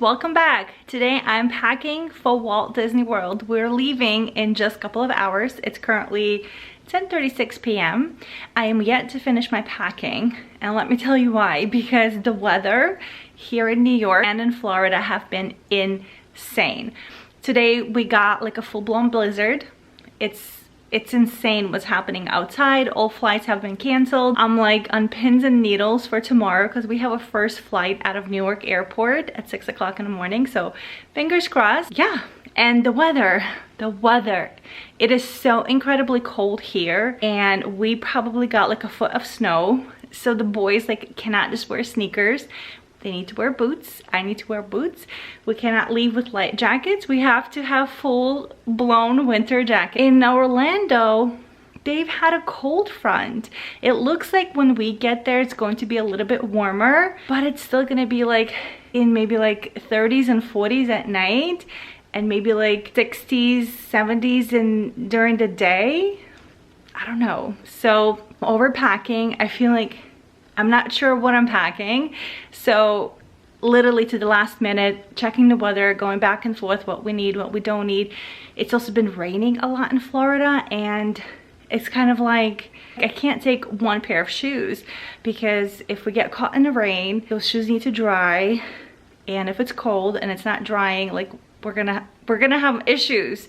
welcome back. Today I'm packing for Walt Disney World. We're leaving in just a couple of hours. It's currently 10:36 p.m. I am yet to finish my packing, and let me tell you why. Because the weather here in New York and in Florida have been insane. Today we got like a full-blown blizzard. It's insane what's happening outside. All flights have been canceled. I'm like on pins and needles for tomorrow because we have a first flight out of Newark Airport at 6 o'clock in the morning. So fingers crossed. Yeah. And the weather, it is so incredibly cold here, and we probably got like a foot of snow. So the boys like cannot just wear sneakers. They need to wear boots. I need to wear boots. We cannot leave with light jackets. We have to have full-blown winter jackets. In Orlando, they've had a cold front. It looks like when we get there, it's going to be a little bit warmer, but it's still gonna be like in maybe like 30s and 40s at night, and maybe like 60s, 70s during the day. I don't know. So overpacking, I feel like I'm not sure what I'm packing. So literally to the last minute, checking the weather, going back and forth, what we need, what we don't need. It's also been raining a lot in Florida, and it's kind of like I can't take one pair of shoes because if we get caught in the rain, those shoes need to dry, and if it's cold and it's not drying, like we're gonna have issues.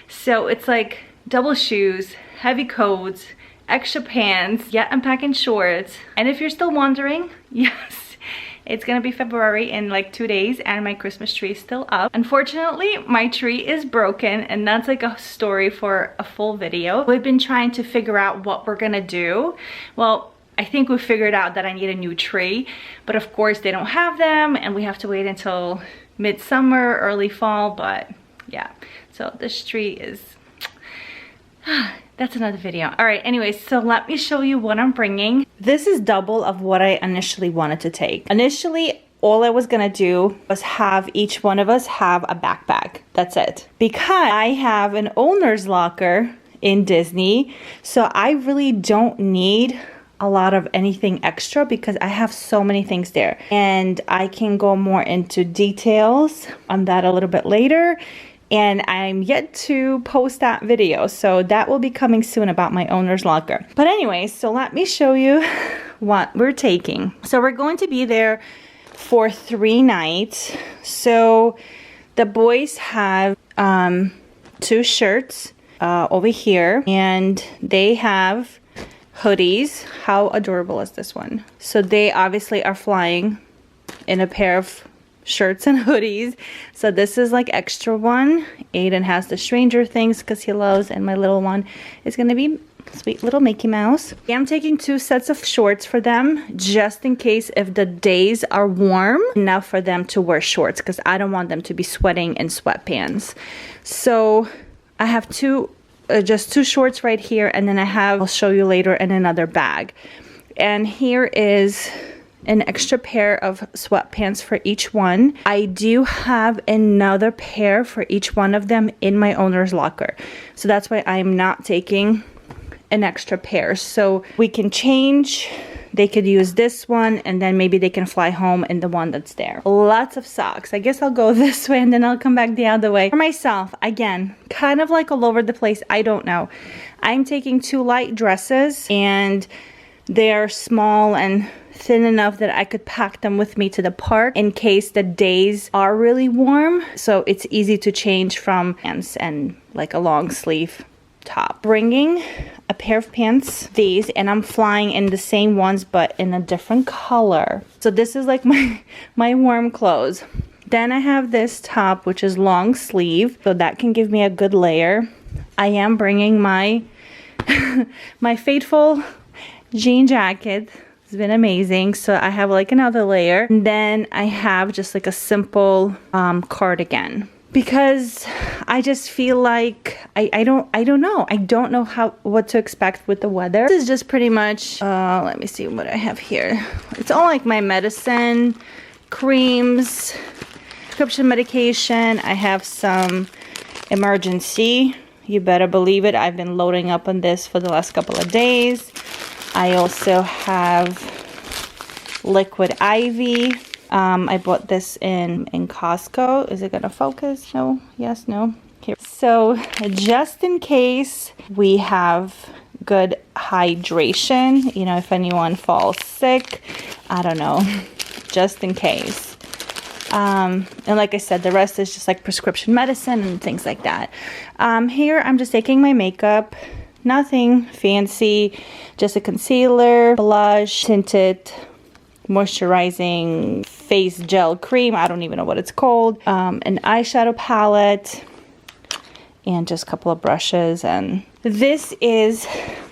So it's like double shoes, heavy coats, extra pants. Yeah, I'm packing shorts. And if you're still wondering, yes, it's gonna be February in like 2 days, and my Christmas tree is still up. Unfortunately, my tree is broken, and that's like a story for a full video. We've been trying to figure out what we're gonna do. Well, I think we figured out that I need a new tree, but of course they don't have them, and we have to wait until midsummer, early fall. But yeah, so this tree is that's another video. All right, anyways, so let me show you what I'm bringing. This is double of what I initially wanted to take. Initially, all I was gonna do was have each one of us have a backpack. That's it. Because I have an owner's locker in Disney, so I really don't need a lot of anything extra because I have so many things there. And I can go more into details on that a little bit later. And I'm yet to post that video, so that will be coming soon about my owner's locker. But anyways, so let me show you what we're taking. So we're going to be there for 3 nights. So the boys have 2 shirts over here, and they have hoodies. How adorable is this one? So they obviously are flying in a pair of shirts and hoodies. So this is like extra one. Aiden has the Stranger Things because he loves, and my little one is gonna be sweet little Mickey Mouse. I'm taking 2 sets of shorts for them just in case if the days are warm enough for them to wear shorts, because I don't want them to be sweating in sweatpants. So I have just 2 shorts right here, and then I'll show you later in another bag. And here is an extra pair of sweatpants for each one. I do have another pair for each one of them in my owner's locker. So that's why I'm not taking an extra pair. So we can change. They could use this one, and then maybe they can fly home in the one that's there. Lots of socks. I guess I'll go this way and then I'll come back the other way. For myself, again, kind of like all over the place. I don't know. I'm taking 2 light dresses, and they're small and thin enough that I could pack them with me to the park in case the days are really warm. So it's easy to change from pants and like a long sleeve top. Bringing a pair of pants, these, and I'm flying in the same ones but in a different color. So this is like my warm clothes. Then I have this top, which is long sleeve, so that can give me a good layer. I am bringing my my faithful jean jacket. It's been amazing. So I have like another layer. And then I have just like a simple cardigan, because I just feel like I don't know. I don't know what to expect with the weather. This is just pretty much let me see what I have here. It's all like my medicine, creams, prescription medication. I have some emergency. You better believe it. I've been loading up on this for the last couple of days. I also have liquid IV. I bought this in Costco. Is it gonna focus? No, yes, no. Here. So just in case we have good hydration, you know, if anyone falls sick, I don't know, just in case. And like I said, the rest is just like prescription medicine and things like that. Here I'm just taking my makeup, nothing fancy, just a concealer, blush, tinted moisturizing face gel cream, I don't even know what it's called, an eyeshadow palette, and just a couple of brushes. And this is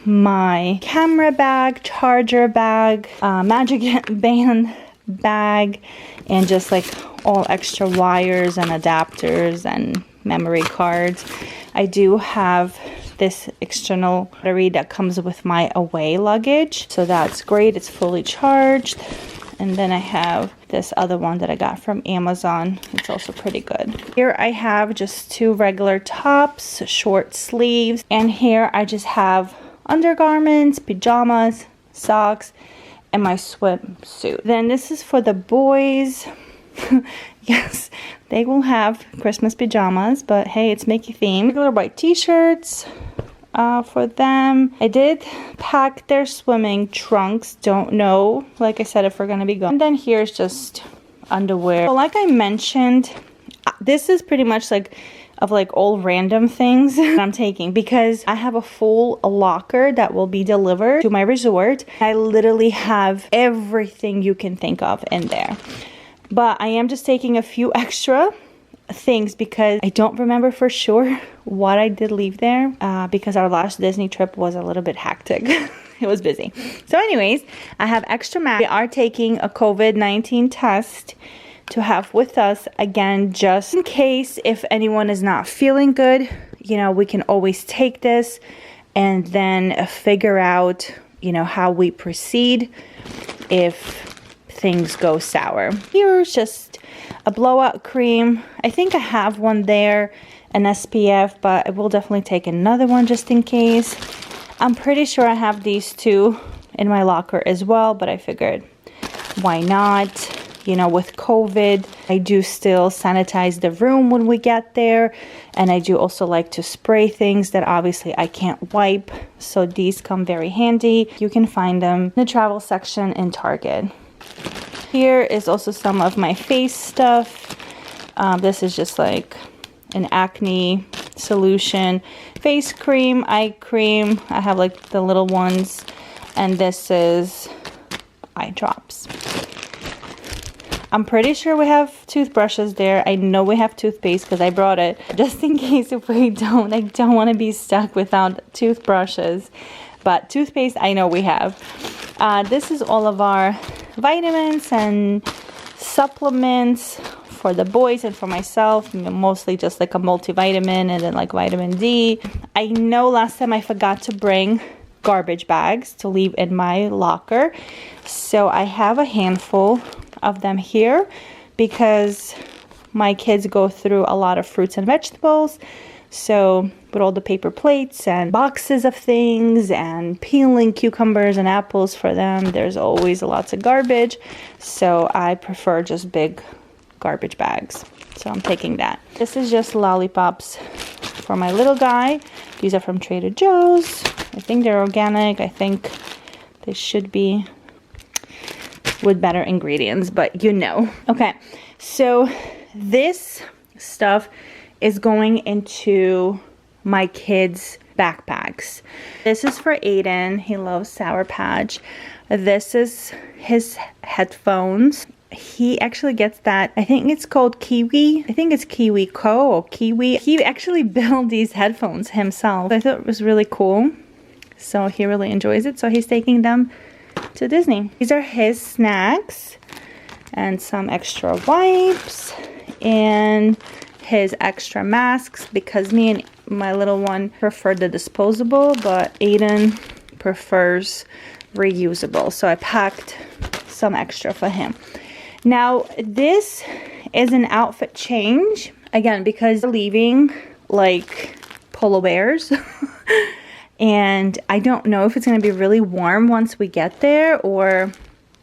my camera bag, charger bag, magic band bag, and just like all extra wires and adapters and memory cards. I do have this external battery that comes with my away luggage, so that's great. It's fully charged. And then I have this other one that I got from Amazon. It's also pretty good. Here I have just 2 regular tops, short sleeves, and here I just have undergarments, pajamas, socks, and my swimsuit. Then this is for the boys. Yes, they will have Christmas pajamas, but hey, it's Mickey themed. Regular white t-shirts for them. I did pack their swimming trunks. Don't know, like I said, if we're gonna be going. And then here's just underwear. So like I mentioned, this is pretty much like all random things that I'm taking, because I have a full locker that will be delivered to my resort. I literally have everything you can think of in there. But I am just taking a few extra things because I don't remember for sure what I did leave there, because our last Disney trip was a little bit hectic. It was busy. So anyways, I have extra masks. We are taking a COVID-19 test to have with us, again, just in case if anyone is not feeling good, you know, we can always take this and then figure out, you know, how we proceed if things go sour. Here's just a blowout cream. I think I have one there, an SPF, but I will definitely take another one just in case. I'm pretty sure I have these 2 in my locker as well, but I figured why not? You know, with COVID, I do still sanitize the room when we get there, and I do also like to spray things that obviously I can't wipe, so these come very handy. You can find them in the travel section in Target. Here is also some of my face stuff. This is just like an acne solution, face cream, eye cream. I have like the little ones, and this is eye drops. I'm pretty sure we have toothbrushes there. I know we have toothpaste because I brought it. Just in case if we don't, I don't want to be stuck without toothbrushes. But toothpaste, I know we have. This is all of our vitamins and supplements for the boys and for myself. Mostly just like a multivitamin and then like vitamin D. I know last time I forgot to bring garbage bags to leave in my locker. So I have a handful of them here because my kids go through a lot of fruits and vegetables. So with all the paper plates and boxes of things and peeling cucumbers and apples for them, there's always lots of garbage. So I prefer just big garbage bags. So I'm taking that. This is just lollipops for my little guy. These are from Trader Joe's. I think they're organic. I think they should be with better ingredients, but you know. Okay, so this stuff is going into my kids' backpacks. This is for Aiden. He loves Sour Patch. This is his headphones. He actually gets that, I think it's called Kiwi. I think it's Kiwi Co. or Kiwi. He actually built these headphones himself. I thought it was really cool. So he really enjoys it. So he's taking them to Disney. These are his snacks and some extra wipes and his extra masks, because me and my little one prefer the disposable, but Aiden prefers reusable. So I packed some extra for him. Now this is an outfit change, again, because we're leaving like polar bears. And I don't know if it's going to be really warm once we get there, or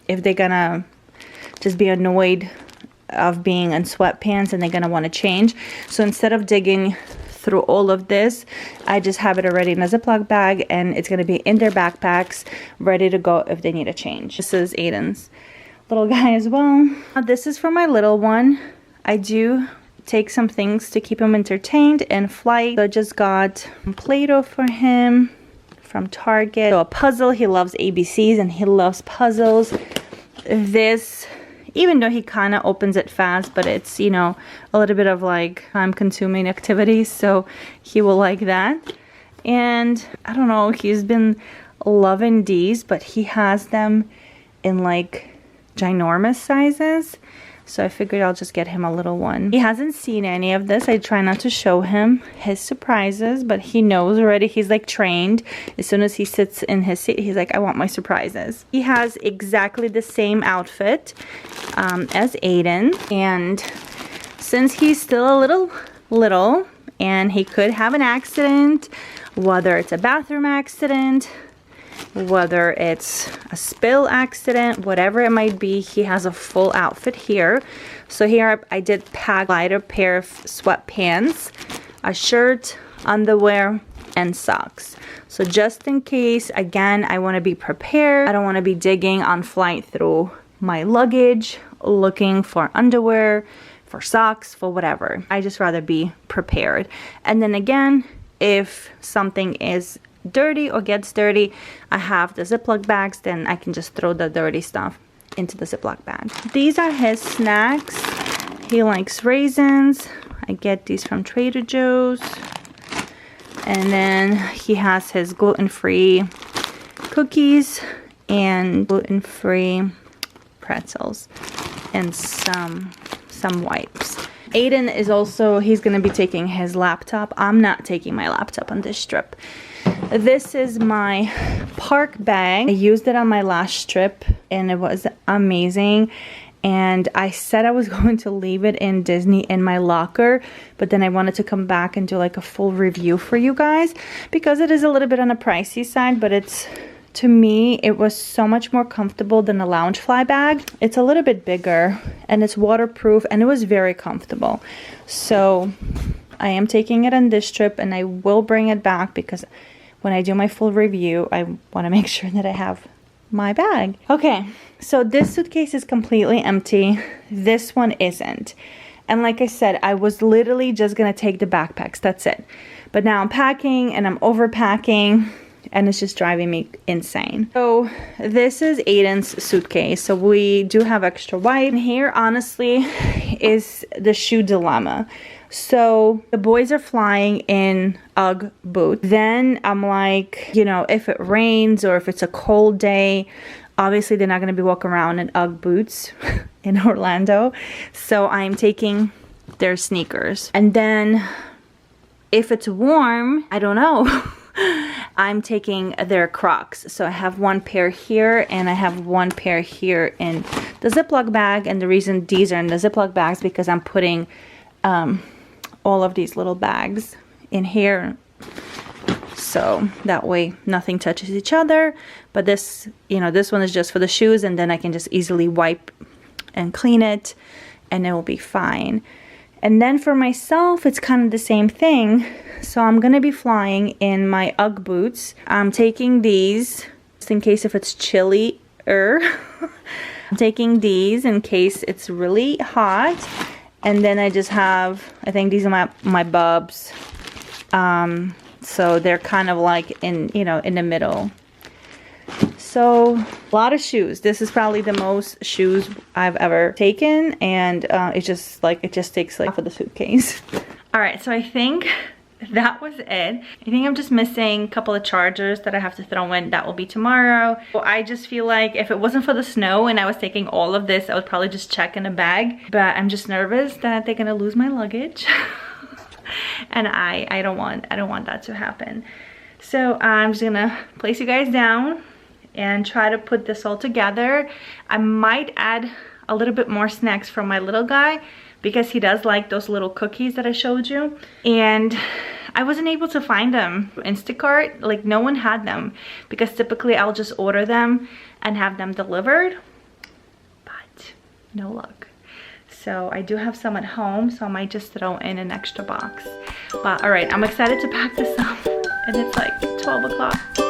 if they're going to just be annoyed of being in sweatpants and they're gonna want to change. So instead of digging through all of this, I just have it already in a Ziploc bag, and it's gonna be in their backpacks ready to go if they need a change. This is Aiden's little guy as well. This is for my little one. I do take some things to keep him entertained in flight. So I just got Play-Doh for him from Target. So a puzzle, he loves ABCs and he loves puzzles. This, even though he kind of opens it fast, but it's, you know, a little bit of like time-consuming activity, so he will like that. And I don't know, he's been loving these, but he has them in like ginormous sizes, so I figured I'll just get him a little one. He hasn't seen any of this. I try not to show him his surprises, but he knows already. He's like trained. As soon as he sits in his seat, he's like, I want my surprises. He has exactly the same outfit as Aiden, and since he's still a little and he could have an accident, whether it's a bathroom accident, whether it's a spill accident, whatever it might be, he has a full outfit here. So here I did pack a lighter pair of sweatpants, a shirt, underwear, and socks. So just in case, again, I want to be prepared. I don't want to be digging on flight through my luggage, looking for underwear, for socks, for whatever. I just rather be prepared. And then again, if something is dirty or gets dirty, I have the Ziploc bags, then I can just throw the dirty stuff into the Ziploc bag. These are his snacks. He likes raisins. I get these from Trader Joe's. And then he has his gluten-free cookies and gluten-free pretzels and some wipes. Aiden is also, he's gonna be taking his laptop. I'm not taking my laptop on this trip. This is my park bag. I used it on my last trip and it was amazing. And I said I was going to leave it in Disney in my locker, but then I wanted to come back and do like a full review for you guys because it is a little bit on the pricey side, but it's, to me, it was so much more comfortable than a Loungefly bag. It's a little bit bigger and it's waterproof and it was very comfortable. So I am taking it on this trip and I will bring it back because when I do my full review, I want to make sure that I have my bag. Okay, so this suitcase is completely empty. This one isn't. And like I said, I was literally just gonna take the backpacks, that's it. But now I'm packing and I'm overpacking and it's just driving me insane. So this is Aiden's suitcase. So we do have extra white. And here, honestly, is the shoe dilemma. So the boys are flying in UGG boots. Then I'm like, you know, if it rains or if it's a cold day, obviously they're not going to be walking around in UGG boots in Orlando. So I'm taking their sneakers. And then if it's warm, I don't know. I'm taking their Crocs. So I have one pair here and I have one pair here in the Ziploc bag. And the reason these are in the Ziploc bags because I'm putting all of these little bags in here, so that way nothing touches each other. But this, you know, this one is just for the shoes, and then I can just easily wipe and clean it and it will be fine. And then for myself, it's kind of the same thing. So I'm gonna be flying in my UGG boots. I'm taking these just in case if it's chilly. I'm taking these in case it's really hot. And then I just have, I think these are my bubs. So they're kind of like in, you know, in the middle. So a lot of shoes. This is probably the most shoes I've ever taken. And it's just like, it just takes like half of the suitcase. All right, so I think that was it. I think I'm just missing a couple of chargers that I have to throw in. That will be tomorrow. So I just feel like if it wasn't for the snow and I was taking all of this, I would probably just check in a bag. But I'm just nervous that they're gonna lose my luggage. And I don't want that to happen. So I'm just gonna place you guys down and try to put this all together. I might add a little bit more snacks for my little guy because he does like those little cookies that I showed you. And I wasn't able to find them. Instacart, like no one had them because typically I'll just order them and have them delivered. But no luck. So I do have some at home, so I might just throw in an extra box. But all right, I'm excited to pack this up. And it's like 12 o'clock.